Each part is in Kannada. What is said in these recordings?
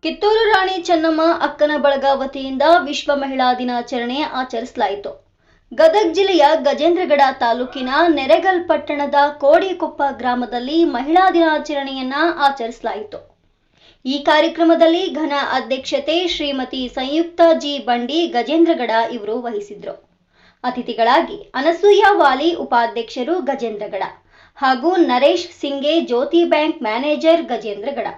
ಕಿತ್ತೂರು ರಾಣಿ ಚೆನ್ನಮ್ಮ ಅಕ್ಕನ ಬಳಗ ವತಿಯಿಂದ ವಿಶ್ವ ಮಹಿಳಾ ದಿನಾಚರಣೆ ಆಚರಿಸಲಾಯಿತು. ಗದಗ ಜಿಲ್ಲೆಯ ಗಜೇಂದ್ರಗಡ ತಾಲೂಕಿನ ನೆರೆಗಲ್ ಪಟ್ಟಣದ ಕೋಡಿಕೊಪ್ಪ ಗ್ರಾಮದಲ್ಲಿ ಮಹಿಳಾ ದಿನಾಚರಣೆಯನ್ನ ಆಚರಿಸಲಾಯಿತು. ಈ ಕಾರ್ಯಕ್ರಮದಲ್ಲಿ ಘನ ಅಧ್ಯಕ್ಷತೆ ಶ್ರೀಮತಿ ಸಂಯುಕ್ತ ಜಿ ಬಂಡಿ ಗಜೇಂದ್ರಗಡ ಇವರು ವಹಿಸಿದ್ರು. ಅತಿಥಿಗಳಾಗಿ ಅನಸೂಯ ವಾಲಿ ಉಪಾಧ್ಯಕ್ಷರು ಗಜೇಂದ್ರಗಡ ಹಾಗೂ ನರೇಶ್ ಸಿಂಗೆ ಜ್ಯೋತಿ ಬ್ಯಾಂಕ್ ಮ್ಯಾನೇಜರ್ ಗಜೇಂದ್ರಗಡ.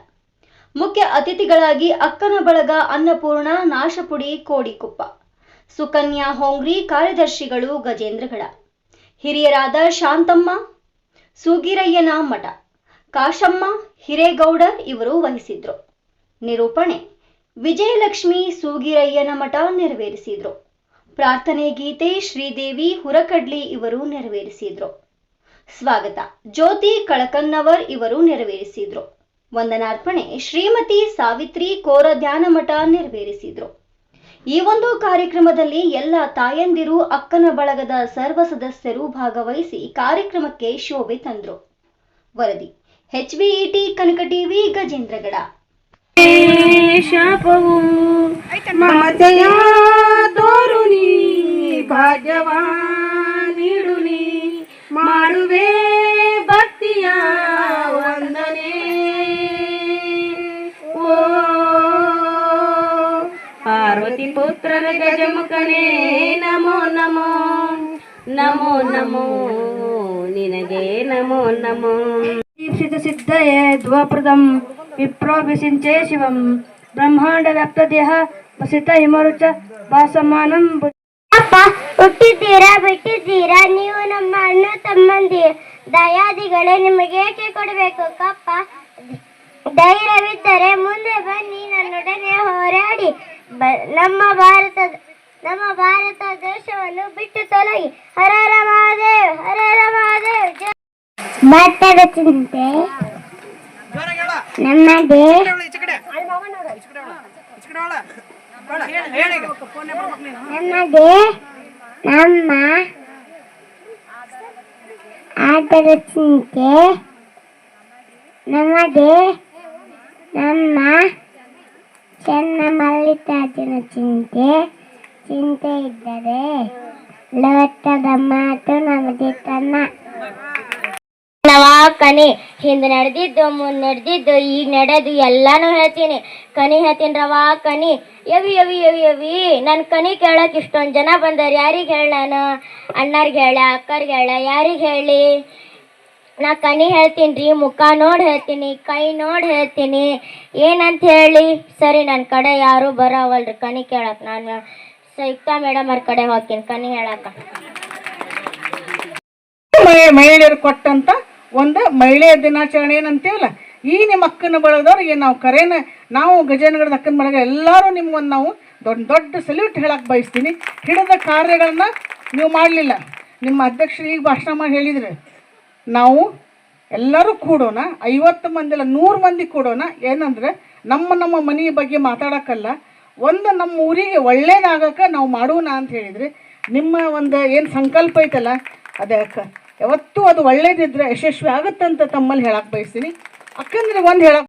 ಮುಖ್ಯ ಅತಿಥಿಗಳಾಗಿ ಅಕ್ಕನ ಬಳಗ ಅನ್ನಪೂರ್ಣ ನಾಶಪುಡಿ ಕೋಡಿಕೊಪ್ಪ, ಸುಕನ್ಯಾ ಹೊಂಗ್ರಿ ಕಾರ್ಯದರ್ಶಿಗಳು ಗಜೇಂದ್ರಗಡ, ಹಿರಿಯರಾದ ಶಾಂತಮ್ಮ ಸೂಗಿರಯ್ಯನ ಮಠ, ಕಾಶಮ್ಮ ಹಿರೇಗೌಡರ್ ಇವರು ವಹಿಸಿದ್ರು. ನಿರೂಪಣೆ ವಿಜಯಲಕ್ಷ್ಮಿ ಸೂಗಿರಯ್ಯನ ಮಠ ನೆರವೇರಿಸಿದ್ರು. ಪ್ರಾರ್ಥನೆ ಗೀತೆ ಶ್ರೀದೇವಿ ಹುರಕಡ್ಲಿ ಇವರು ನೆರವೇರಿಸಿದ್ರು. ಸ್ವಾಗತ ಜ್ಯೋತಿ ಕಳಕನ್ನವರ್ ಇವರು ನೆರವೇರಿಸಿದ್ರು. ವಂದನಾರ್ಪಣೆ ಶ್ರೀಮತಿ ಸಾವಿತ್ರಿ ಕೋರಧ್ಯಾನಮಠ ನೆರವೇರಿಸಿದ್ರು. ಈ ಒಂದು ಕಾರ್ಯಕ್ರಮದಲ್ಲಿ ಎಲ್ಲ ತಾಯಂದಿರು ಅಕ್ಕನ ಬಳಗದ ಸರ್ವ ಸದಸ್ಯರು ಭಾಗವಹಿಸಿ ಕಾರ್ಯಕ್ರಮಕ್ಕೆ ಶೋಭೆ ತಂದ್ರು. ವರದಿ HBET ಕನಕ ಟಿವಿ ಗಜೇಂದ್ರಗಡ. ಶಾಪವು ಮಮತೆಯ ತೋರುನಿ ಭಾಗ್ಯವಾ ನೀಡುನಿ ಮಾಡುವೆ ಭಕ್ತಿಯ ವಂದನೆ. ಓ ಪಾರ್ವತಿ ಪುತ್ರನ ಗಜಮುಖನೇ ನಮೋ ನಮೋ ನಮೋ ನಮೋ ನಿನಗೆ ನಮೋ ನಮೋ. ಸಿದ್ಧಯೇ ಧ್ವಪ್ರದಂ ವಿಪ್ರೋಭಿಸಿಂಚೇ ಶಿವಂ ಬ್ರಹ್ಮಾಂಡ ವ್ಯಾಪ್ತ ದೇಹ ವಸಿತ ಹಿಮರುಚ ಭಾಸಮಾನಂ. ಅಪ್ಪ ಹುಟ್ಟಿದ್ದೀರಾ ಬಿಟ್ಟಿದ್ದೀರಾ, ನೀವು ನಮ್ಮ ಅಣ್ಣ ತಮ್ಮಂದಿ ದಯಾದಿಗಳೇ, ನಿಮಗೇಕೆ ಕೊಡಬೇಕು ಕಪ್ಪ? ಧೈರ್ಯವಿದ್ದರೆ ಮುಂದೆ ಬನ್ನಿ, ನನ್ನೊಡನೆ ಹೋರಾಡಿ ನಮ್ಮ ಭಾರತ ದೇಶವನ್ನು ಬಿಟ್ಟು ತೊಲಗಿ. ಹರರ ಮಹಾದೇವ್, ಹರರ ಮಹಾದೇವ್. ಭತ್ತದ ಚಿಂತೆ ನಮ್ಮದೇ, ನಮ್ಮದೇ ನಮ್ಮ ಆಟದ ಚಿಂತೆ, ನಮ್ಮದೇ ನಮ್ಮ ಚೆನ್ನ ಮಲ್ಲಿಕಾರ್ಜುನ ಚಿಂತೆ. ಚಿಂತೆ ಇದ್ದರೆ ಲೋಟದ ಮಾತು ನಮ್ಮದೇ ತನ್ನ. ಕನಿ ಹಿಂದೆ ನಡೆದಿದ್ದು ಮುಂದೆ ನಡೆದಿದ್ದು ಈಗ ನಡೆದು ಎಲ್ಲಾನು ಹೇಳ್ತೀನಿ. ಕನಿ ಹೇಳ್ತೀನಿ ರವಾ ಕನಿ. ಯವಿ ಯವಿ ಯವಿ ಯವಿ ನನ್ನ ಕನಿ ಕೇಳಕ್ಕೆ ಇಷ್ಟೊಂದು ಜನ ಬಂದಾರ. ಯಾರಿಗೆ ಹೇಳ? ನಾನು ಅಣ್ಣರಿಗೆ ಹೇಳ, ಅಕ್ಕರಿಗೆ ಹೇಳ, ಯಾರಿಗೆ ಹೇಳಿ? ನಾ ಕನಿ ಹೇಳ್ತೀನಿ ರೀ, ಮುಖ ನೋಡಿ ಹೇಳ್ತೀನಿ, ಕೈ ನೋಡಿ ಹೇಳ್ತೀನಿ. ಏನಂತ ಹೇಳಿ? ಸರಿ, ನನ್ನ ಕಡೆ ಯಾರು ಬರೋವಲ್ರಿ ಕನಿ ಕೇಳಕ್ಕೆ. ನಾನು ಸಂಯುಕ್ತ ಮೇಡಮ್ ಅವ್ರ ಕಡೆ ಹೋಗ್ತೀನಿ ಕನಿ ಹೇಳಕ್ಕ. ಮಹಿಳೆಯರು ಕೊಟ್ಟಂತ ಒಂದು ಮಹಿಳೆಯ ದಿನಾಚರಣೆ ಏನಂತೀವಲ್ಲ, ಈ ನಿಮ್ಮ ಅಕ್ಕನ ಬಳಗದವ್ರಿಗೆ ನಾವು ಗಜೇಂದ್ರಗಡದ ಅಕ್ಕನ ಬಳಗ ಎಲ್ಲರೂ ನಿಮ್ಗೊಂದು ನಾವು ದೊಡ್ಡ ದೊಡ್ಡ ಸಲ್ಯೂಟ್ ಹೇಳಕ್ಕೆ ಬಯಸ್ತೀನಿ. ಹಿಡಿದ ಕಾರ್ಯಗಳನ್ನ ನೀವು ಮಾಡಲಿಲ್ಲ. ನಿಮ್ಮ ಅಧ್ಯಕ್ಷರು ಈಗ ಭಾಷಣ ಮಾಡಿ ಹೇಳಿದ್ರೆ ನಾವು ಎಲ್ಲರೂ ಕೂಡೋಣ, 50 ಮಂದಿ ಅಲ್ಲ 100 ಮಂದಿ ಕೂಡೋಣ. ಏನಂದ್ರೆ ನಮ್ಮ ಮನೆಯ ಬಗ್ಗೆ ಮಾತಾಡೋಕ್ಕಲ್ಲ, ಒಂದು ನಮ್ಮ ಊರಿಗೆ ಒಳ್ಳೇದಾಗಕ್ಕೆ ನಾವು ಮಾಡೋಣ ಅಂತ ಹೇಳಿದರೆ ನಿಮ್ಮ ಒಂದು ಏನು ಸಂಕಲ್ಪ ಐತಲ್ಲ ಅದಕ್ಕೆ ಯಾವತ್ತೂ ಅದು ಒಳ್ಳೇದಿದ್ರೆ ಯಶಸ್ವಿ ಆಗುತ್ತಂತ ತಮ್ಮಲ್ಲಿ ಹೇಳಕ್ಕೆ ಬಯಸ್ತೀನಿ. ಅಕ್ಕಂದ್ರೆ ಒಂದು ಹೇಳಕ್ಕೆ